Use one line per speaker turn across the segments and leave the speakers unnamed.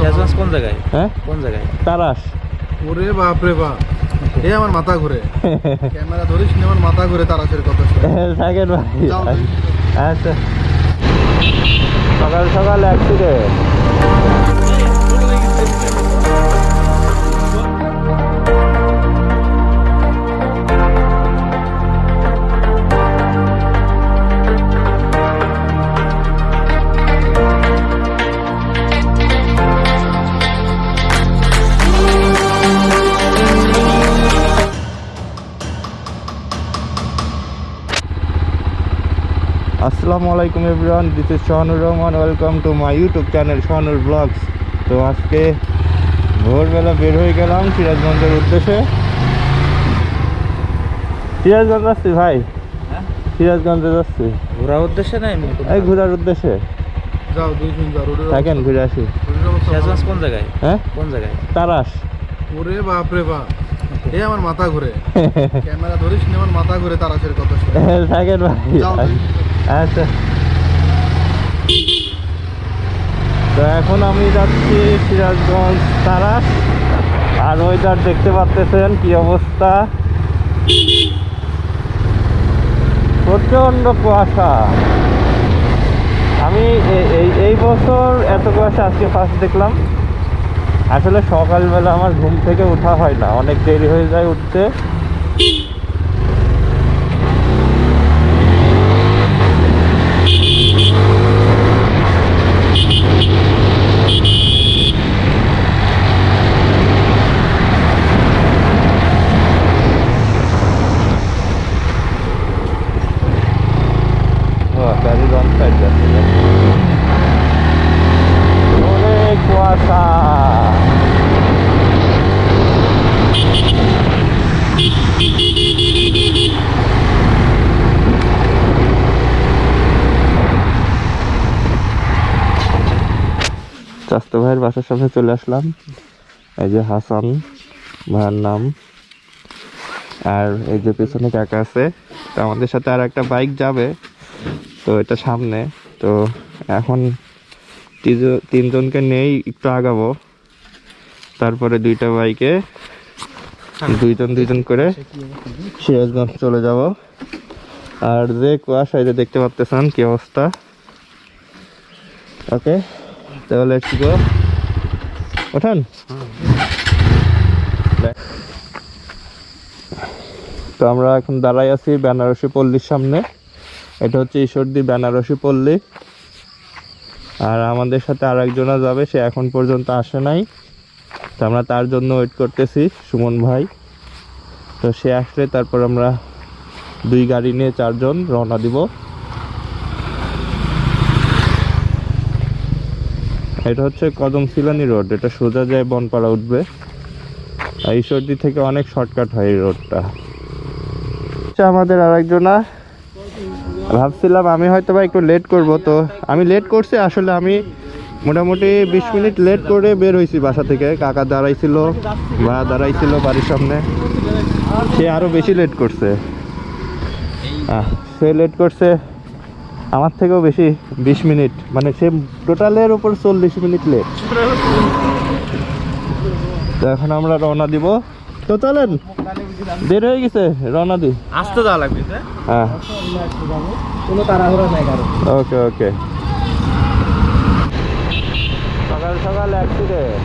শেষবাস কোন জায়গায়?
হ্যাঁ
কোন জায়গায়?
তারাস।
ওরে বাপ রে বাপ, এই আমার মাথা ঘুরে। ক্যামেরা ধরিস নি, আমার মাথা ঘুরে তারাশের কথা শুনে।
থাকেন ভাই।
যাও তুই।
আচ্ছা, সকাল সকাল অ্যাক্সিডেন্ট। আসসালামু আলাইকুম everyone, this is Shahanur Rahman. Welcome to my YouTube channel Shahanur blogs. তো আজকে ভোরবেলা বের হয়ে গেলাম সিরাজগঞ্জের উদ্দেশ্যে। সিরাজগঞ্জ যাচ্ছি ভাই।
হ্যাঁ,
সিরাজগঞ্জে যাচ্ছি।
ঘোরার উদ্দেশ্যে না এমনি?
এই ঘোরার উদ্দেশ্যে।
যাও দুই দিন যাও, রোডের
থাকেন, ঘুরে আসি।
শেষবাস কোন জায়গায়?
হ্যাঁ
কোন জায়গায়?
তারাস।
ওরে বাপ রে বাপ, এই আমার মাথা ঘুরে। ক্যামেরা ধরিস নি, আমার মাথা ঘুরে তারাশের কথা শুনে।
থাকেন ভাই।
যাও তুই।
আচ্ছা, তো এখন আমি যাচ্ছি সিরাজগঞ্জ তারাস। আর ওইটার দেখতে পাচ্ছেন কি অবস্থা, প্রচন্ড কুয়াশা। আমি এই বছর এত কুয়াশা আজকে ফার্স্ট দেখলাম। আসলে সকালবেলা আমার ঘুম থেকে ওঠা হয় না, অনেক দেরি হয়ে যায় উঠতে। গাড়ি রং সাইড যাচ্ছে, অনেক কুয়াশা। চাস্তো ভাইয়ের বাসার সামনে চলে আসলাম। এই যে হাসান ভাইয়ের নাম, আর এই যে পেছনে কাকা আছে। তো আমাদের সাথে আর একটা বাইক যাবে, তো এটা সামনে। তো এখন তিনজনকে নেই, একটু আগাবো, তারপরে দুইটা বাইকে দুইজন করে সিরাজগঞ্জ চলে যাব। আর যে কুয়াশা, এই যে দেখতে পাচ্ছেন কি অবস্থা। ওকে, তাহলে কি গো, ওঠান। তো আমরা এখন দাঁড়াই আছি বেনারসি পল্লীর সামনে। এটা হচ্ছে ঈশ্বরদী বেনারসি পল্লী। আর আমাদের সাথে আর একজনা যাবে, সে এখন পর্যন্ত আসে নাই। তো আমরা তার জন্য ওয়েট করতেছি, সুমন ভাই। তো সে আসলে তারপর আমরা দুই গাড়ি নিয়ে চারজন রওনা দিব। এটা হচ্ছে কদম সিলানি রোড, এটা সোজা যায় বনপাড়া উঠবে। আর ঈশ্বরদী থেকে অনেক শর্টকাট হয় এই রোডটা। আমাদের আর একজনা, ভাবছিলাম আমি হয়তো বা একটু লেট করব, তো আমি লেট করছি। আসলে আমি মোটামুটি 20 মিনিট লেট করে বের হয়েছি বাসা থেকে। কাকা দাঁড়াইছিল, ভাইয়া দাঁড়াইছিল বাড়ির সামনে, সে আরও বেশি লেট করছে। সে লেট করছে আমার থেকেও বেশি, 20 মিনিট, মানে সে টোটালের উপর 40 মিনিট লেট। তো এখন আমরা রওনা দিব। তো চলেন, দেরি হয়ে গেছে, রওনা দি।
আসতে যাওয়া লাগবে।
হ্যাঁ,
কোনো তাড়াহুড়ো নাই কারো।
ওকে ওকে। সকাল সকাল অ্যাক্সিডেন্ট।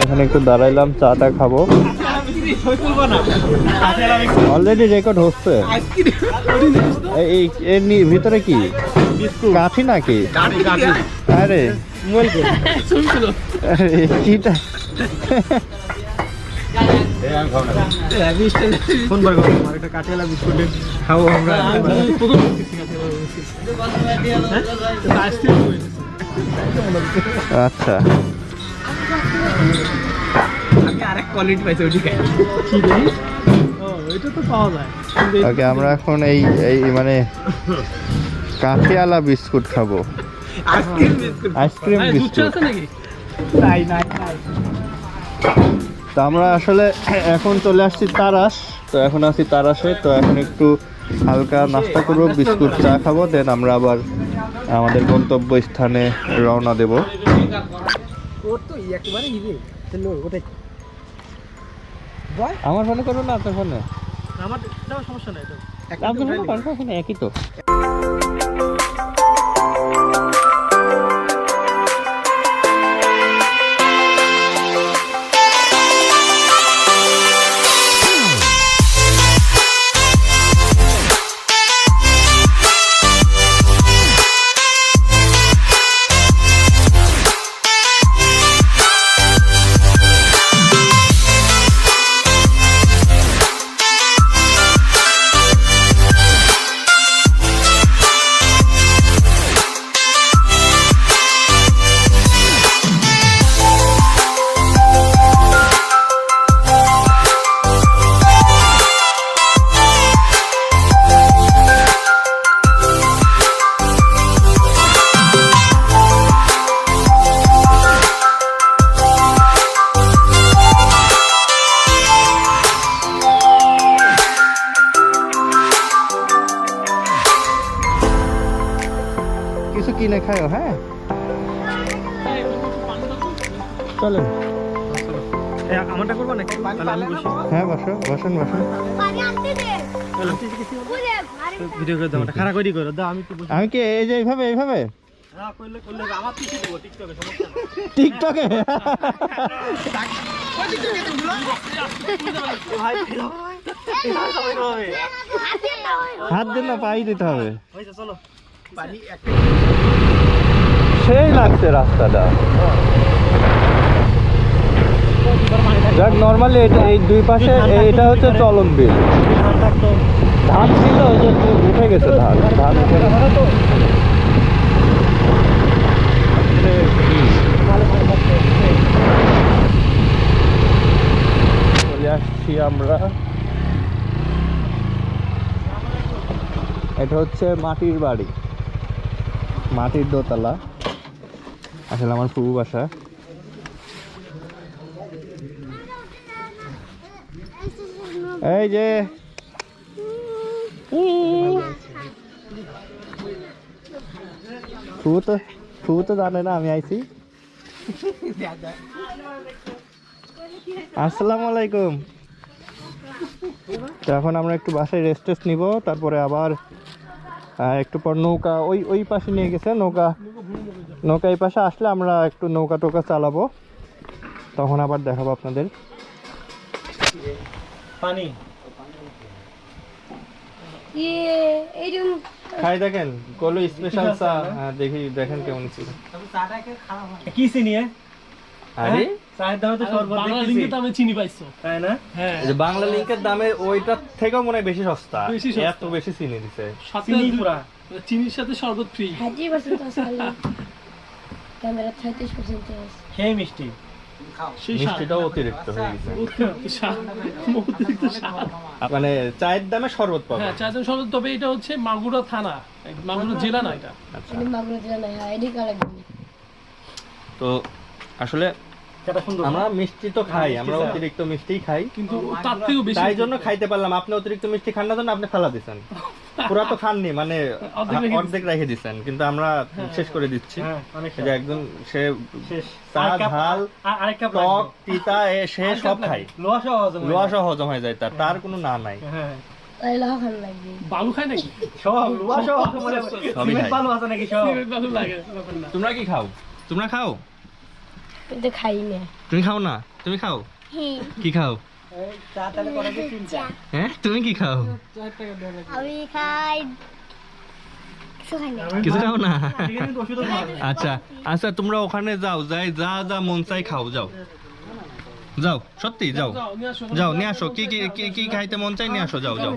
এখানে একটু দাঁড়াইলাম, চাটা খাবো। অলরেডি রেকর্ড হচ্ছে। এর ভিতরে কি কাঠি নাকি? আরে কিটা
খাবো আমরা।
আচ্ছা,
আমি আরেক কোয়ালিটি পাইছি ওইদিকে।
এটা তো পাওয়া যায়।
ওকে, আমরা এখন এই মানে কাঠিয়ালা বিস্কুট খাবো,
আইসক্রিম বিস্কুট।
আইসক্রিম
দুধ চা
বিস্কুট।
আছে নাকি?
নাই নাই নাই।
তো আমরা আসলে এখন চলে আসছি তারাস, তো এখন আছি তারাসে, তো এখন একটু হালকা নাস্তা করবো, বিস্কুট চা খাবো, দেন আমরা আবার আমাদের গন্তব্য স্থানে রওনা দেব।
ওর তো একেবারে ইজি চলো ওটাই
আমার ফোনে করবো না আপনার ফোনে?
আমার সমস্যা নাই তো
আপনার ফোনে কনফার্ম একই তো। কিছু কিনে খাও, হ্যাঁ চলেন।
আমারটা করবো নাকি তাহলে আমি বসি
হ্যাঁ বসো, বসেন বসেন।
ভিডিও করে দাও ওটা খারাপ করে করো দাও আমি তো বসি
আমি কি এই যে এইভাবে এইভাবে
হ্যাঁ করলে করলে আমার পিছে দেবো টিকটকে সমস্যা নেই
টিকটকে?
ভাই সবাই হবে
হাত দিন না, পাই দিতে হবে।
হয়েছে চলো পানি একটা
সেই লাগছে রাস্তাটা। যাক নর্মালি এই দুই পাশে এটা হচ্ছে চলন বিল।
ধান থাকতো
ধান ছিল, ওই যে উঠে গেছে ধান, ধান উঠে গেছে। চলে আসছি আমরা, এটা হচ্ছে মাটির বাড়ি, মাটির দোতলা, আসলে আমার ফুবু বাসা। এই যে ফুবু তো জানে না আমি আইছি। আসসালামু আলাইকুম। তো এখন আমরা একটু বাসায় রেস্ট টেস্ট নিব, তারপরে আবার একটু পর নৌকা ওই পাশে নিয়ে গেছে, নৌকা এই পাশে আসলে আমরা একটু নৌকা টোকা চালাবো, তখন আবার দেখাবো আপনাদের।
পানি
খাই দেখেন কলো স্পেশাল চা, দেখি দেখেন কেমন ছিল।
কি চিনি
আরে
চায়ের দামে তো সর্বত
বাংলা
দেখতেছি
লিঙ্কে দামে চিনি পাইছো?
তাই না
হ্যাঁ,
এই যে বাংলা লিংকের দামে ওইটার থেকেও মনে হয় বেশি সস্তা,
বেশি সস্তা।
এত বেশি চিনি দিছে।
সাথে
চিনি পুরা
চিনির সাথে শরবত ফ্রি।
ক্যামেরা 36% আছে।
খেয়ে মিষ্টি
সেই স্বাদ।
মিষ্টিটাও অতিরিক্ত হয়ে গেছে,
অতিরিক্ত স্বাদ, অতিরিক্ত স্বাদ।
মানে চায়ের দামে শরবত পাবে।
হ্যাঁ, চারজন শরবত, তবে এটা হচ্ছে মাগুরা থানা, মাগুরা জেলা না এটা।
আচ্ছা,
এটা মাগুরা জেলা না, হ্যাঁ এদিকে আলাদা।
তো আসলে
এটা সুন্দর
আমরা মিষ্টি তো খাই, আমরা অতিরিক্ত মিষ্টিই খাই,
কিন্তু তার থেকেও বেশি।
তাই জন্য খাইতে পারলাম। আপনি অতিরিক্ত মিষ্টি খান না জন্য আপনি ফেলা দিচ্ছেন, পুরা তো খাননি, মানে অর্ধেক রেখে দিচ্ছেন, কিন্তু আমরা শেষ করে দিচ্ছি।
হ্যাঁ অনেক
এই যে একদম সে
শেষ
চা, ঝাল,
আরেক কাপ
টক, তিতা সে সব খাই,
লোহা সহ হজম হয়।
লোহা সহ হজম হয়ে যায়, তার কোনো না নাই।
হ্যাঁ
তাই লাহা খান লাগবে।
বালু খায় নাকি?
সব লোহা সহ মানে
সবই
সিমেন্ট
খাই।
বালু আছে নাকি সব
বালু লাগে, ব্যাপার না।
তোমরা কি খাও? তোমরা খাও?
কিন্তু খাই না।
তুমি খাও না? তুমি খাও? কি খাও?
চা তাহলে করে কি চিন্তা
হ্যাঁ, তুমি কি খাও?
আমি খাই কিছু খাই না।
কিছু খাও না?
কিন্তু ওষুধও খাওয়া যায়।
আচ্ছা আচ্ছা, তোমরা ওখানে যাও, যাই যা যা মন চাই খাও, যাও যাও, সত্যি যাও,
নিয়ে আসো।
যাও নিয়ে আসো, কি কি কি কি খাইতে মন চাই নিয়ে আসো, যাও যাও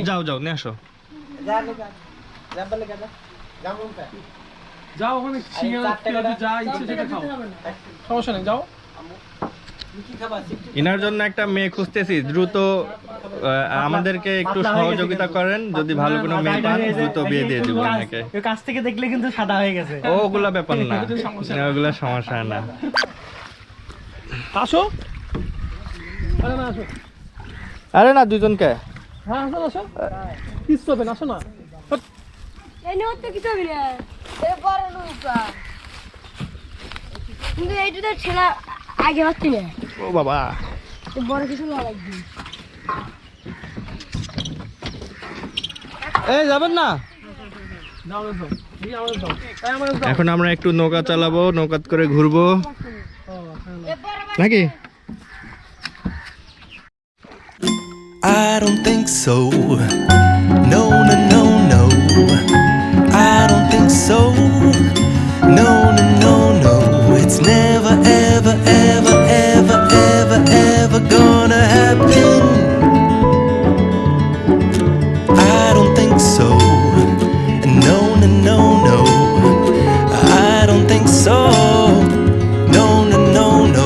যাও যাও নিয়ে আসো।
যাও ওখানে সিঙ্গারা, পেঁয়াজু, যা ইচ্ছে সেটা খাও, সমস্যা নেই, যাও।
ইনার জন্য একটা মেয়ে খুঁজতেছি, দ্রুত আমাদেরকে একটু সহযোগিতা করেন, যদি ভালো কোনো মেয়ে পান দ্রুত বিয়ে দিয়ে দিব এনাকে।
কাছ থেকে দেখলে কিন্তু সাদা হয়ে গেছে।
ওগুলা ব্যাপার না, ওগুলা সমস্যা না।
আসো, আরে না আসো,
আরে না, দুজনকে
হ্যাঁ আসো আসো, কিস করবেন, আসো না।
এই নিয়ে তো কিছু হবে না, এই বড় নৌকা কিন্তু এইটা ছেলে আগে হচ্ছে না,
ও বাবা,
এই বড় কিছু না লাগবে।
এই যাবেন না?
দাও দাও, এই আমাদের দাও, এই আমাদের দাও।
এখন আমরা একটু নৌকা চালাবো, নৌকাত করে ঘুরবো নাকি?
I don't think so. No, no, no, no. I don't think so. No, no, no, no. It's never, ever, ever, ever, ever, ever gonna happen. I don't think so. No, no, no, no. I don't think so. No, no, no, no.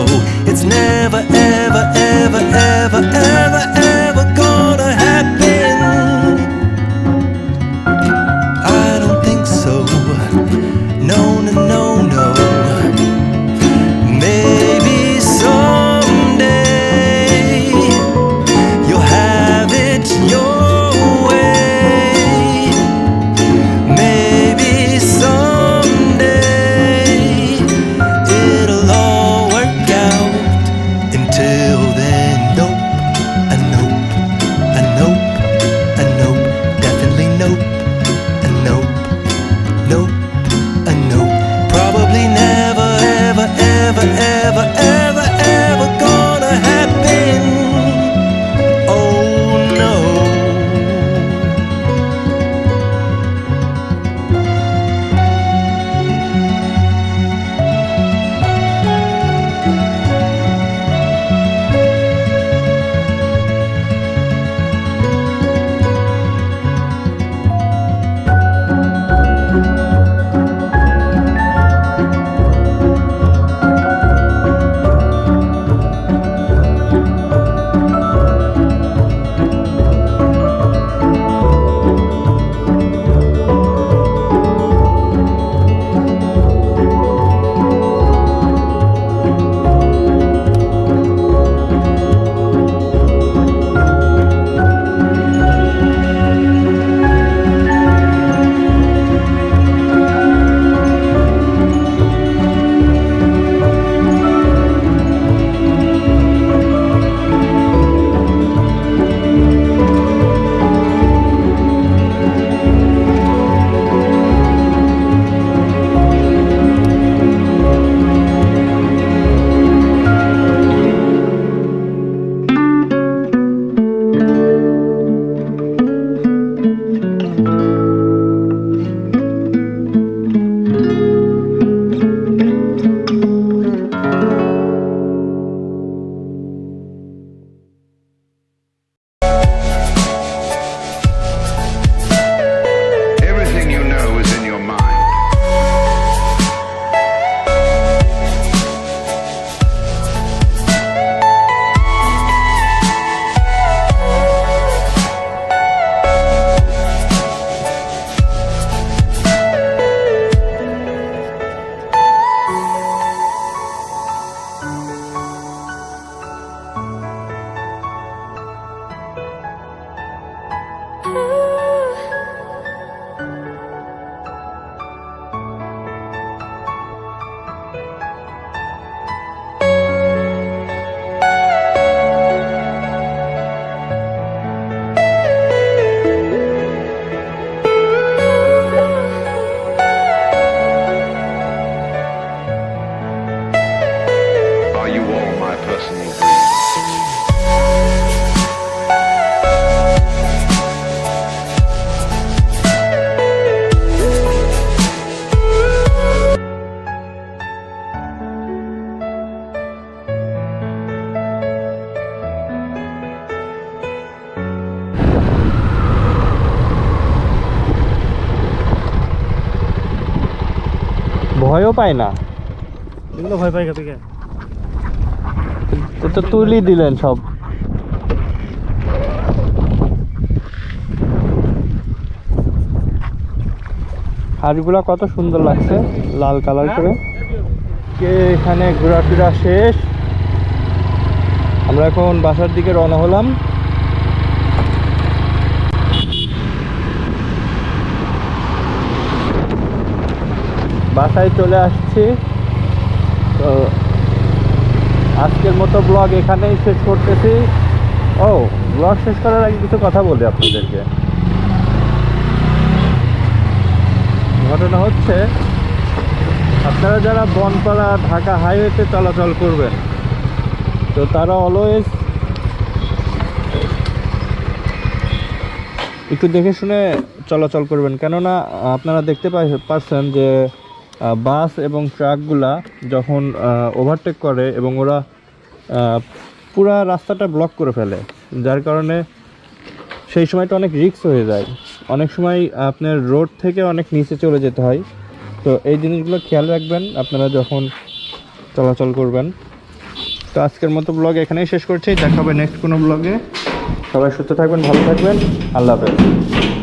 It's never, ever, ever, ever, ever, ever gonna happen. I don't think so. No, no, no, no. Maybe someday you'll have it your way. Maybe someday it'll all work out. Until then, nope, a nope, a nope, a nope, definitely nope, a nope, nope, a nope. Probably never, ever, ever, ever, ever, ever gonna happen. Oh no.
Everything you know is in your mind. Are you all my personal dreams?
ভয়ও পায় না।
এগুলো ভয় পাই কে?
তো তুলি দিলেন সব। হাড়গুলা কত সুন্দর লাগছে লাল কালার করে। কে এখানে ঘোরাফেরা শেষ, আমরা এখন বাসার দিকে রওনা হলাম। বাসায় চলে আসছি। তো আজকের মতো ব্লগ এখানেই শেষ করতেছি। ও, ব্লগ শেষ করার আগে কিছু কথা বলি আপনাদেরকে। ঘটনা হচ্ছে, আপনারা যারা বনপাড়া ঢাকা হাইওয়েতে চলাচল করবেন, তো তারা অলওয়েজ একটু দেখে শুনে চলাচল করবেন। কেননা আপনারা দেখতে পাচ্ছেন যে বাস এবং ট্রাকগুলা যখন ওভারটেক করে এবং ওরা পুরা রাস্তাটা ব্লক করে ফেলে, যার কারণে সেই সময়টা অনেক রিস্ক হয়ে যায়। অনেক সময় আপনার রোড থেকে অনেক নিচে চলে যেতে হয়। তো এই জিনিসগুলো খেয়াল রাখবেন আপনারা যখন চলাচল করবেন। তো আজকের মতো ব্লগ এখানেই শেষ করছি, দেখা হবে নেক্সট কোনো ব্লগে। সবাই সুস্থ থাকবেন, ভালো থাকবেন, আল্লাহ হাফেজ।